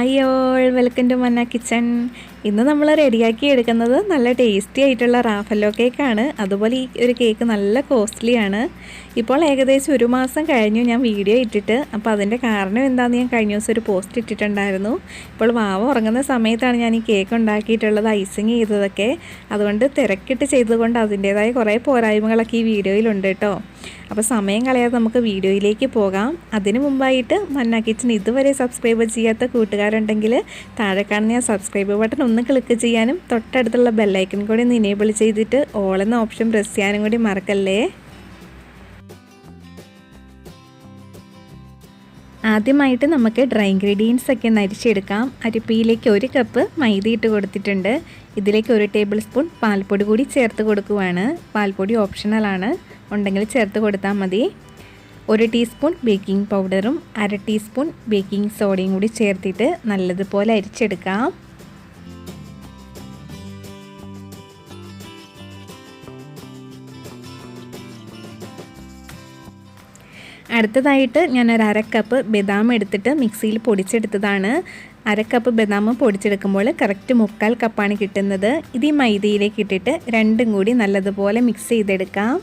Hi all, welcome to മന്ന kitchen. ഇന്ന് നമ്മൾ റെഡിയാക്കി എടുക്കുന്നത് നല്ല ടേസ്റ്റി ആയിട്ടുള്ള റാഫല്ലോ കേക്കാണ്. അതുപോലെ ഈ ഒരു കേക്ക് നല്ല കോസ്റ്റ്ലിയാണ്. ഇപ്പോൾ ഏകദേശം 1 മാസം കഴിഞ്ഞു ഞാൻ വീഡിയോ ഇട്ടിട്ട്. അപ്പോൾ അതിൻ്റെ കാരണം എന്താണെന്ന് ഞാൻ കഴിഞ്ഞ ദിവസം ഒരു പോസ്റ്റ് ഇട്ടിട്ടുണ്ടായിരുന്നു. ഇപ്പോൾ വാവ ഉറങ്ങുന്ന സമയത്താണ് ഞാൻ ഈ കേക്ക് ഉണ്ടാക്കിയിട്ടുള്ളത്, ഐസിങ് ചെയ്തതൊക്കെ. അതുകൊണ്ട് തിരക്കിട്ട് ചെയ്തതുകൊണ്ട് അതിൻ്റേതായ കുറേ പോരായ്മകളൊക്കെ ഈ വീഡിയോയിലുണ്ട് കേട്ടോ. അപ്പോൾ സമയം കളയാതെ നമുക്ക് വീഡിയോയിലേക്ക് പോകാം. അതിനു മുമ്പായിട്ട് മന്ന കിച്ചൺ ഇതുവരെ സബ്സ്ക്രൈബ് ചെയ്യാത്ത കൂട്ടുകാരുണ്ടെങ്കിൽ താഴെ കാണുന്ന സബ്സ്ക്രൈബ് ബട്ടൺ ഒന്ന് ക്ലിക്ക് ചെയ്യാനും തൊട്ടടുത്തുള്ള ബെല്ലൈക്കൺ കൂടി ഒന്ന് ഇനേബിൾ ചെയ്തിട്ട് ഓൾ എന്ന ഓപ്ഷൻ പ്രസ് ചെയ്യാനും കൂടി മറക്കല്ലേ. ആദ്യമായിട്ട് നമുക്ക് ഡ്രൈ ഇൻഗ്രീഡിയൻസ് ഒക്കെ ഒന്ന് അരിച്ചെടുക്കാം. അരിപ്പയിലേക്ക് 1 കപ്പ് മൈദ ഇട്ട് കൊടുത്തിട്ടുണ്ട്. ഇതിലേക്ക് 1 ടേബിൾ സ്പൂൺ പാൽപ്പൊടി കൂടി ചേർത്ത് കൊടുക്കുവാണ്. പാൽപ്പൊടി ഓപ്ഷണലാണ്, ഉണ്ടെങ്കിൽ ചേർത്ത് കൊടുത്താൽ മതി. 1 ടീസ്പൂൺ ബേക്കിംഗ് പൗഡറും 1/2 ടീസ്പൂൺ ബേക്കിംഗ് സോഡയും കൂടി ചേർത്തിട്ട് നല്ലതുപോലെ അരിച്ചെടുക്കാം. അടുത്തതായിട്ട് ഞാൻ 1/2 കപ്പ് ബദാം എടുത്തിട്ട് മിക്സിയിൽ പൊടിച്ചെടുത്തതാണ്. 1/2 കപ്പ് ബദാം പൊടിച്ചെടുക്കുമ്പോൾ കറക്റ്റ് 1/4 കപ്പാണ് കിട്ടുന്നത്. ഇത് ഈ മൈദയിലേക്ക് ഇട്ടിട്ട് രണ്ടും കൂടി നല്ലതുപോലെ മിക്സ് ചെയ്തെടുക്കാം.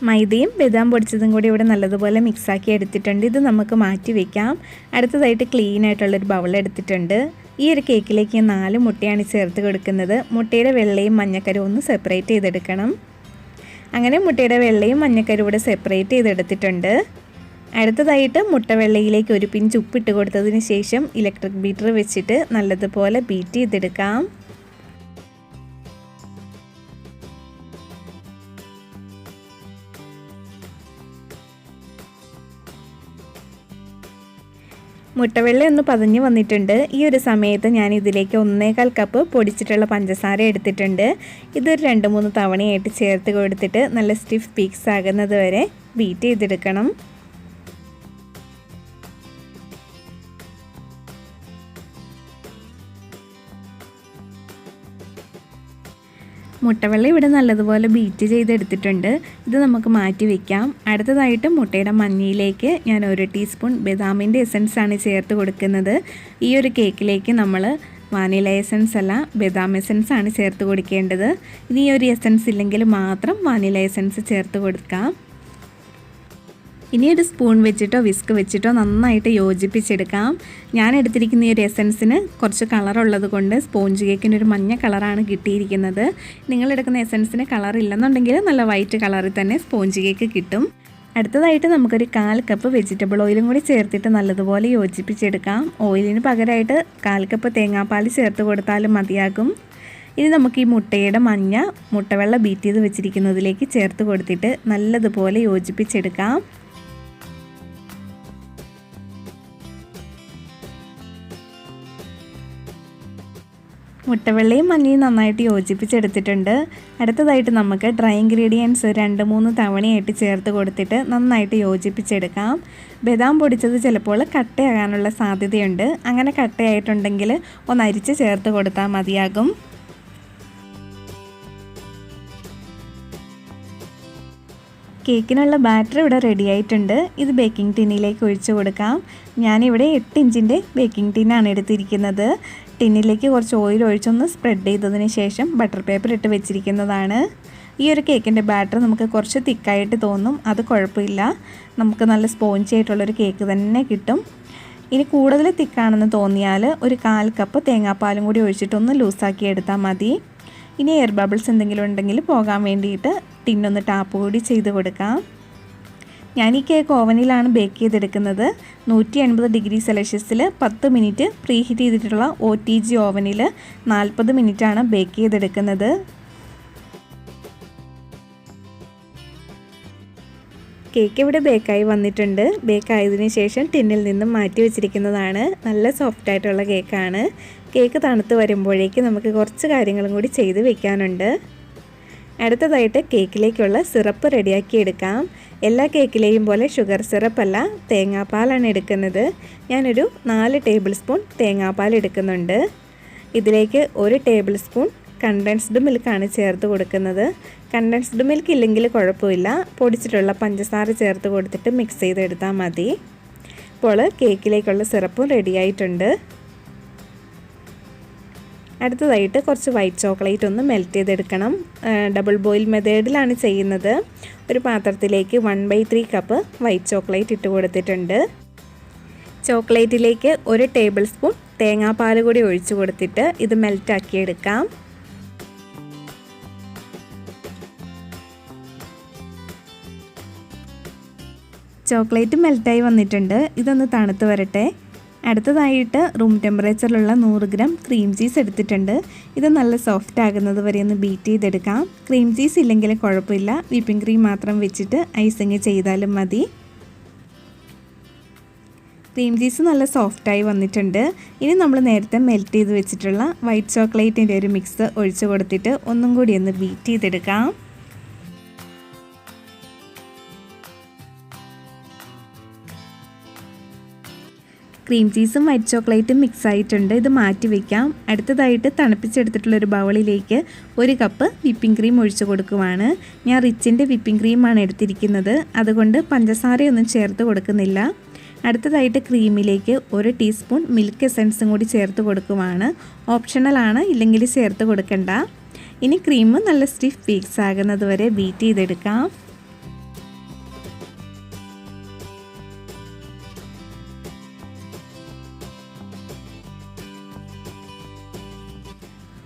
മൈദയും ബദാം പൊടിച്ചതും കൂടി ഇവിടെ നല്ലതുപോലെ മിക്സാക്കി എടുത്തിട്ടുണ്ട്. ഇത് നമുക്ക് മാറ്റി വയ്ക്കാം. അടുത്തതായിട്ട് ക്ലീൻ ആയിട്ടുള്ളൊരു ബൗൾ എടുത്തിട്ടുണ്ട്. ഈ ഒരു കേക്കിലേക്ക് 4 മുട്ടയാണ് ചേർത്ത് കൊടുക്കുന്നത്. മുട്ടയുടെ വെള്ളയും മഞ്ഞക്കരും ഒന്ന് സെപ്പറേറ്റ് ചെയ്തെടുക്കണം. അങ്ങനെ മുട്ടയുടെ വെള്ളയും മഞ്ഞക്കരും ഇവിടെ സെപ്പറേറ്റ് ചെയ്തെടുത്തിട്ടുണ്ട്. അടുത്തതായിട്ട് മുട്ട വെള്ളയിലേക്ക് 1 പിഞ്ച് ഉപ്പിട്ട് കൊടുത്തതിന് ശേഷം ഇലക്ട്രിക് ബീറ്റർ വെച്ചിട്ട് നല്ലതുപോലെ ബീറ്റ് ചെയ്തെടുക്കാം. മുട്ടവെള്ള ഒന്ന് പതഞ്ഞ് വന്നിട്ടുണ്ട്. ഈ ഒരു സമയത്ത് ഞാൻ ഇതിലേക്ക് 1/4 കപ്പ് പൊടിച്ചിട്ടുള്ള പഞ്ചസാര എടുത്തിട്ടുണ്ട്. ഇതൊരു 2-3 തവണയായിട്ട് ചേർത്ത് കൊടുത്തിട്ട് നല്ല സ്റ്റിഫ് പീക്സ് ആകുന്നത് വരെ ബീറ്റ് ചെയ്തെടുക്കണം. മുട്ടവെള്ളം ഇവിടെ നല്ലതുപോലെ ബീറ്റ് ചെയ്തെടുത്തിട്ടുണ്ട്. ഇത് നമുക്ക് മാറ്റി വയ്ക്കാം. അടുത്തതായിട്ട് മുട്ടയുടെ മഞ്ഞയിലേക്ക് ഞാൻ 1 ടീസ്പൂൺ ബദാമിൻ്റെ എസൻസ് ആണ് ചേർത്ത് കൊടുക്കുന്നത്. ഈ ഒരു കേക്കിലേക്ക് നമ്മൾ വാനില എസൻസ് അല്ല, ബദാം എസൻസ് ആണ് ചേർത്ത് കൊടുക്കേണ്ടത്. ഇനി ഈ ഒരു എസൻസ് ഇല്ലെങ്കിൽ മാത്രം വാനില എസൻസ് ചേർത്ത് കൊടുക്കാം. ഇനി ഒരു സ്പൂൺ വെച്ചിട്ടോ വിസ്ക് വെച്ചിട്ടോ നന്നായിട്ട് യോജിപ്പിച്ചെടുക്കാം. ഞാൻ എടുത്തിരിക്കുന്ന ഈ ഒരു എസൻസിന് കുറച്ച് കളറുള്ളത് കൊണ്ട് സ്പോഞ്ച് കേക്കിന് ഒരു മഞ്ഞ കളറാണ് കിട്ടിയിരിക്കുന്നത്. നിങ്ങളെടുക്കുന്ന എസൻസിന് കളർ ഇല്ലെന്നുണ്ടെങ്കിൽ നല്ല വൈറ്റ് കളറിൽ തന്നെ സ്പോഞ്ച് കേക്ക് കിട്ടും. അടുത്തതായിട്ട് നമുക്കൊരു 1/4 കപ്പ് വെജിറ്റബിൾ ഓയിലും കൂടി ചേർത്തിട്ട് നല്ലതുപോലെ യോജിപ്പിച്ചെടുക്കാം. ഓയിലിന് പകരമായിട്ട് 1/4 കപ്പ് തേങ്ങാപ്പാൽ ചേർത്ത് കൊടുത്താലും മതിയാകും. ഇനി നമുക്ക് ഈ മുട്ടയുടെ മഞ്ഞ മുട്ടവെള്ള ബീറ്റ് ചെയ്ത് വെച്ചിരിക്കുന്നതിലേക്ക് ചേർത്ത് കൊടുത്തിട്ട് നല്ലതുപോലെ യോജിപ്പിച്ചെടുക്കാം. മുട്ടവെള്ളയും മഞ്ഞയും നന്നായിട്ട് യോജിപ്പിച്ചെടുത്തിട്ടുണ്ട്. അടുത്തതായിട്ട് നമുക്ക് ഡ്രൈ ഇൻഗ്രീഡിയൻസ് 2-3 തവണയായിട്ട് ചേർത്ത് കൊടുത്തിട്ട് നന്നായിട്ട് യോജിപ്പിച്ചെടുക്കാം. ബദാം പൊടിച്ചത് ചിലപ്പോൾ കട്ടയാകാനുള്ള സാധ്യതയുണ്ട്. അങ്ങനെ കട്ടയായിട്ടുണ്ടെങ്കിൽ ഒന്ന് അരിച്ച് ചേർത്ത് കൊടുത്താൽ മതിയാകും. കേക്കിനുള്ള ബാറ്റർ ഇവിടെ റെഡി ആയിട്ടുണ്ട്. ഇത് ബേക്കിംഗ് ടിന്നിലേക്ക് ഒഴിച്ചു കൊടുക്കാം. ഞാനിവിടെ 8 ഇഞ്ചിൻ്റെ ബേക്കിംഗ് ടിന്നാണ് എടുത്തിരിക്കുന്നത്. ടിന്നിലേക്ക് കുറച്ച് ഓയിൽ ഒഴിച്ചൊന്ന് സ്പ്രെഡ് ചെയ്തതിന് ശേഷം ബട്ടർ പേപ്പർ ഇട്ട് വെച്ചിരിക്കുന്നതാണ്. ഈ ഒരു കേക്കിൻ്റെ ബാറ്റർ നമുക്ക് കുറച്ച് തിക്കായിട്ട് തോന്നും, അത് കുഴപ്പമില്ല. നമുക്ക് നല്ല സ്പോഞ്ചി ആയിട്ടുള്ളൊരു കേക്ക് തന്നെ കിട്ടും. ഇനി കൂടുതൽ തിക്കാണെന്ന് തോന്നിയാൽ ഒരു 1/4 കപ്പ് തേങ്ങാപ്പാലും കൂടി ഒഴിച്ചിട്ടൊന്ന് ലൂസാക്കി എടുത്താൽ മതി. ഇനി എയർ ബബിൾസ് എന്തെങ്കിലും ഉണ്ടെങ്കിൽ പോകാൻ വേണ്ടിയിട്ട് ടിന്നൊന്ന് ടാപ്പ് കൂടി ചെയ്ത് കൊടുക്കാം. ഞാൻ ഈ കേക്ക് ഓവനിലാണ് ബേക്ക് ചെയ്തെടുക്കുന്നത്. 180 ഡിഗ്രി സെൽഷ്യസിൽ 10 മിനിറ്റ് പ്രീ ഹീറ്റ് ചെയ്തിട്ടുള്ള OTG ഓവനിൽ 40 മിനിറ്റാണ് ബേക്ക് ചെയ്തെടുക്കുന്നത്. കേക്ക് ഇവിടെ ബേക്കായി വന്നിട്ടുണ്ട്. ബേക്കായതിനു ശേഷം ടിന്നിൽ നിന്നും മാറ്റി വെച്ചിരിക്കുന്നതാണ്. നല്ല സോഫ്റ്റ് ആയിട്ടുള്ള കേക്കാണ്. കേക്ക് തണുത്ത് വരുമ്പോഴേക്ക് നമുക്ക് കുറച്ച് കാര്യങ്ങളും കൂടി ചെയ്ത് വെക്കാനുണ്ട്. അടുത്തതായിട്ട് കേക്കിലേക്കുള്ള സിറപ്പ് റെഡിയാക്കി എടുക്കാം. എല്ലാ കേക്കിലെയും പോലെ ഷുഗർ സിറപ്പല്ല, തേങ്ങാപ്പാലാണ് എടുക്കുന്നത്. ഞാനൊരു 4 ടേബിൾ സ്പൂൺ തേങ്ങാപ്പാൽ എടുക്കുന്നുണ്ട്. ഇതിലേക്ക് 1 ടേബിൾ സ്പൂൺ കണ്ടൻസ്ഡ് മിൽക്കാണ് ചേർത്ത് കൊടുക്കുന്നത്. കണ്ടൻസ്ഡ് മിൽക്ക് ഇല്ലെങ്കിൽ കുഴപ്പമില്ല, പൊടിച്ചിട്ടുള്ള പഞ്ചസാര ചേർത്ത് കൊടുത്തിട്ട് മിക്സ് ചെയ്തെടുത്താൽ മതി. ഇപ്പോൾ കേക്കിലേക്കുള്ള സിറപ്പും റെഡി ആയിട്ടുണ്ട്. അടുത്തതായിട്ട് കുറച്ച് വൈറ്റ് ചോക്ലേറ്റ് ഒന്ന് മെൽറ്റ് ചെയ്തെടുക്കണം. ഡബിൾ ബോയിൽ മെത്തേഡിലാണ് ചെയ്യുന്നത്. ഒരു പാത്രത്തിലേക്ക് 1/3 കപ്പ് വൈറ്റ് ചോക്ലേറ്റ് ഇട്ട് കൊടുത്തിട്ടുണ്ട്. ചോക്ലേറ്റിലേക്ക് 1 ടേബിൾ സ്പൂൺ തേങ്ങാപ്പാൽ കൂടി ഒഴിച്ചു കൊടുത്തിട്ട് ഇത് മെൽറ്റാക്കി എടുക്കാം. ചോക്ലേറ്റ് മെൽറ്റായി വന്നിട്ടുണ്ട്. ഇതൊന്ന് തണുത്ത് വരട്ടെ. അടുത്തതായിട്ട് റൂം ടെമ്പറേച്ചറിലുള്ള 100 ഗ്രാം ക്രീം ചീസ് എടുത്തിട്ടുണ്ട്. ഇത് നല്ല സോഫ്റ്റ് ആകുന്നത് വരെ ഒന്ന് ബീറ്റ് ചെയ്തെടുക്കാം. ക്രീം ചീസ് ഇല്ലെങ്കിലും കുഴപ്പമില്ല, വിപ്പിംഗ് ക്രീം മാത്രം വെച്ചിട്ട് ഐസിങ് ചെയ്താലും മതി. ക്രീം ചീസ് നല്ല സോഫ്റ്റായി വന്നിട്ടുണ്ട്. ഇനി നമ്മൾ നേരത്തെ മെൽറ്റ് ചെയ്ത് വെച്ചിട്ടുള്ള വൈറ്റ് ചോക്ലേറ്റിൻ്റെ ഒരു മിക്സ് ഒഴിച്ച് കൊടുത്തിട്ട് ഒന്നും കൂടി ഒന്ന് ബീറ്റ് ചെയ്തെടുക്കാം. ക്രീം ചീസും വൈറ്റ് ചോക്ലേറ്റും മിക്സ് ആയിട്ടുണ്ട്. ഇത് മാറ്റി വയ്ക്കാം. അടുത്തതായിട്ട് തണുപ്പിച്ചെടുത്തിട്ടുള്ളൊരു ബൗളിലേക്ക് 1 കപ്പ് വിപ്പിംഗ് ക്രീം ഒഴിച്ചു കൊടുക്കുവാണ്. ഞാൻ റിച്ചിൻ്റെ വിപ്പിംഗ് ക്രീമാണ് എടുത്തിരിക്കുന്നത്, അതുകൊണ്ട് പഞ്ചസാരയൊന്നും ചേർത്ത് കൊടുക്കുന്നില്ല. അടുത്തതായിട്ട് ക്രീമിലേക്ക് 1 ടീസ്പൂൺ മിൽക്ക് എസൻസും കൂടി ചേർത്ത് കൊടുക്കുവാണ്. ഓപ്ഷണലാണ്, ഇല്ലെങ്കിൽ ചേർത്ത് കൊടുക്കണ്ട. ഇനി ക്രീം നല്ല സ്റ്റിഫ് പീക്സ് ആകുന്നത് വരെ ബീറ്റ് ചെയ്തെടുക്കാം.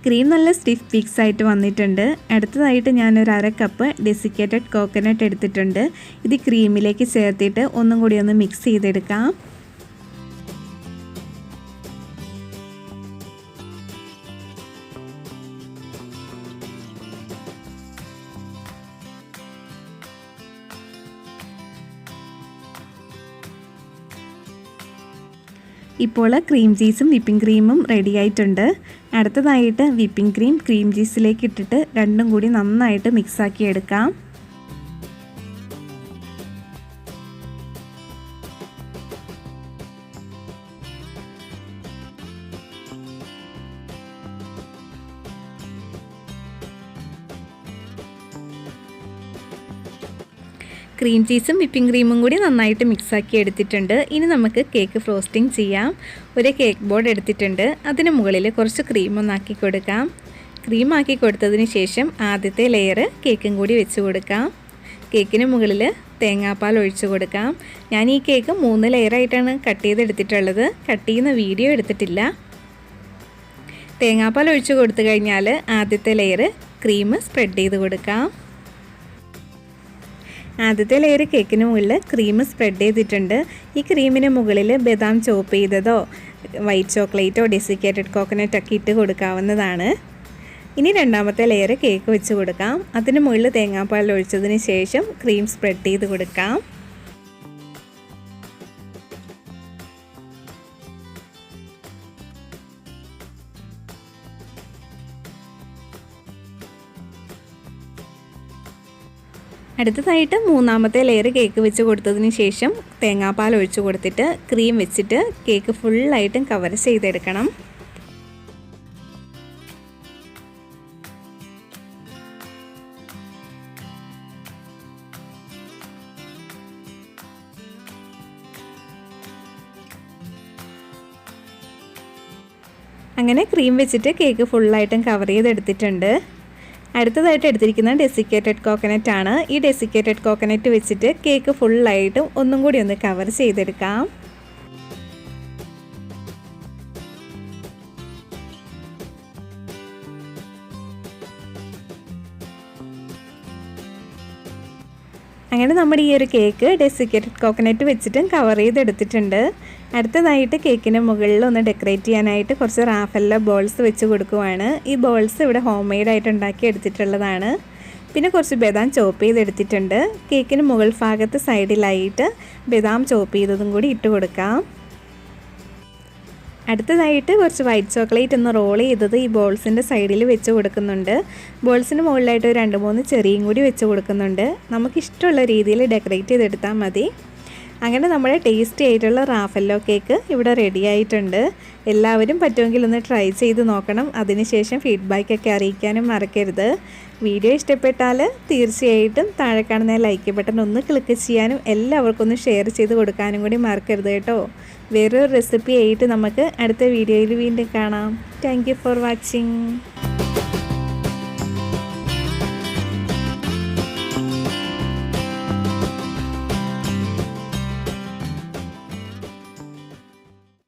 ക്രീം നല്ല സ്റ്റിഫ് പീക്സ് ആയിട്ട് വന്നിട്ടുണ്ട്. അടുത്തതായിട്ട് ഞാനൊരു 1/2 കപ്പ് ഡെസിക്കേറ്റഡ് കോക്കനട്ട് എടുത്തിട്ടുണ്ട്. ഇത് ക്രീമിലേക്ക് ചേർത്തിട്ട് ഒന്നും കൂടി ഒന്ന് മിക്സ് ചെയ്തെടുക്കാം. ഇപ്പോൾ ക്രീം ചീസും വിപ്പിംഗ് ക്രീമും റെഡി ആയിട്ടുണ്ട്. അടുത്തതായിട്ട് വിപ്പിംഗ് ക്രീം ക്രീം ചീസിലേക്ക് ഇട്ടിട്ട് രണ്ടും കൂടി നന്നായിട്ട് മിക്സാക്കി എടുക്കാം. ക്രീം ചീസും വിപ്പിംഗ് ക്രീമും കൂടി നന്നായിട്ട് മിക്സാക്കി എടുത്തിട്ടുണ്ട്. ഇനി നമുക്ക് കേക്ക് ഫ്രോസ്റ്റിംഗ് ചെയ്യാം. ഒരു കേക്ക് ബോർഡ് എടുത്തിട്ടുണ്ട്. അതിന് മുകളിൽ കുറച്ച് ക്രീം ഒന്നാക്കി കൊടുക്കാം. ക്രീം ആക്കി കൊടുത്തതിന് ശേഷം ആദ്യത്തെ ലെയർ കേക്കും കൂടി വെച്ച് കൊടുക്കാം. കേക്കിന് മുകളിൽ തേങ്ങാപ്പാൽ ഒഴിച്ച് കൊടുക്കാം. ഞാൻ ഈ കേക്ക് 3 ലെയറായിട്ടാണ് കട്ട് ചെയ്തെടുത്തിട്ടുള്ളത്. കട്ട് ചെയ്യുന്ന വീഡിയോ എടുത്തിട്ടില്ല. തേങ്ങാപ്പാൽ ഒഴിച്ച് കൊടുത്തു കഴിഞ്ഞാൽ ആദ്യത്തെ ലെയർ ക്രീം സ്പ്രെഡ് ചെയ്ത് കൊടുക്കാം. ആദ്യത്തെ ലെയർ കേക്കിന് മുകളിൽ ക്രീം സ്പ്രെഡ് ചെയ്തിട്ടുണ്ട്. ഈ ക്രീമിന് മുകളിൽ ബദാം ചോപ്പ് ചെയ്തതോ വൈറ്റ് ചോക്ലേറ്റോ ഡെസിക്കേറ്റഡ് കോക്കനട്ട് ഒക്കെ ഇട്ട് കൊടുക്കാവുന്നതാണ്. ഇനി രണ്ടാമത്തെ ലെയർ കേക്ക് വെച്ച് കൊടുക്കാം. അതിന് മുകളിൽ തേങ്ങാപ്പാൽ ഒഴിച്ചതിന് ശേഷം ക്രീം സ്പ്രെഡ് ചെയ്ത് കൊടുക്കാം. അടുത്തതായിട്ട് മൂന്നാമത്തെ ലെയർ കേക്ക് വെച്ച് കൊടുത്തതിന് ശേഷം തേങ്ങാപ്പാൽ ഒഴിച്ച് കൊടുത്തിട്ട് ക്രീം വെച്ചിട്ട് കേക്ക് ഫുള്ളായിട്ടും കവർ ചെയ്തെടുക്കണം. അങ്ങനെ ക്രീം വെച്ചിട്ട് കേക്ക് ഫുള്ളായിട്ടും കവർ ചെയ്തെടുത്തിട്ടുണ്ട്. അടുത്തതായിട്ട് എടുത്തിരിക്കുന്ന ഡെസിക്കേറ്റഡ് കോക്കനട്ട് ആണ്. ഈ ഡെസിക്കേറ്റഡ് കോക്കനട്ട് വെച്ചിട്ട് കേക്ക് ഫുള്ളായിട്ടും ഒന്നും കൂടി ഒന്ന് കവർ ചെയ്തെടുക്കാം. അങ്ങനെ നമ്മുടെ ഈ ഒരു കേക്ക് ഡെസിക്കേറ്റഡ് കോക്കനട്ട് വെച്ചിട്ടും കവർ ചെയ്തെടുത്തിട്ടുണ്ട്. അടുത്തതായിട്ട് കേക്കിന് മുകളിൽ ഒന്ന് ഡെക്കറേറ്റ് ചെയ്യാനായിട്ട് കുറച്ച് റാഫെല്ലോ ബോൾസ് വെച്ച് കൊടുക്കുവാണ്. ഈ ബോൾസ് ഇവിടെ ഹോം മെയ്ഡായിട്ട് ഉണ്ടാക്കി എടുത്തിട്ടുള്ളതാണ്. പിന്നെ കുറച്ച് ബദാം ചോപ്പ് ചെയ്തെടുത്തിട്ടുണ്ട്. കേക്കിന് മുകൾ ഭാഗത്ത് സൈഡിലായിട്ട് ബദാം ചോപ്പ് ചെയ്തതും കൂടി ഇട്ട് കൊടുക്കാം. അടുത്തതായിട്ട് കുറച്ച് വൈറ്റ് ചോക്ലേറ്റ് ഒന്ന് റോൾ ചെയ്തത് ഈ ബോൾസിൻ്റെ സൈഡിൽ വെച്ച് കൊടുക്കുന്നുണ്ട്. ബോൾസിന് മുകളിലായിട്ട് 2-3 ചെറിയും കൂടി വെച്ച് കൊടുക്കുന്നുണ്ട്. നമുക്കിഷ്ടമുള്ള രീതിയിൽ ഡെക്കറേറ്റ് ചെയ്തെടുത്താൽ മതി. അങ്ങനെ നമ്മുടെ ടേസ്റ്റി ആയിട്ടുള്ള റാഫെല്ലോ കേക്ക് ഇവിടെ റെഡി ആയിട്ടുണ്ട്. എല്ലാവരും പറ്റുമെങ്കിൽ ഒന്ന് ട്രൈ ചെയ്ത് നോക്കണം. അതിനുശേഷം ഫീഡ്ബാക്കൊക്കെ അറിയിക്കാനും മറക്കരുത്. വീഡിയോ ഇഷ്ടപ്പെട്ടാൽ തീർച്ചയായിട്ടും താഴെ കാണുന്ന ലൈക്ക് ബട്ടൺ ഒന്ന് ക്ലിക്ക് ചെയ്യാനും എല്ലാവർക്കും ഒന്ന് ഷെയർ ചെയ്ത് കൊടുക്കാനും കൂടി മറക്കരുത് കേട്ടോ. വേറൊരു റെസിപ്പി ആയിട്ട് നമുക്ക് അടുത്ത വീഡിയോയിൽ വീണ്ടും കാണാം. Thank you for watching.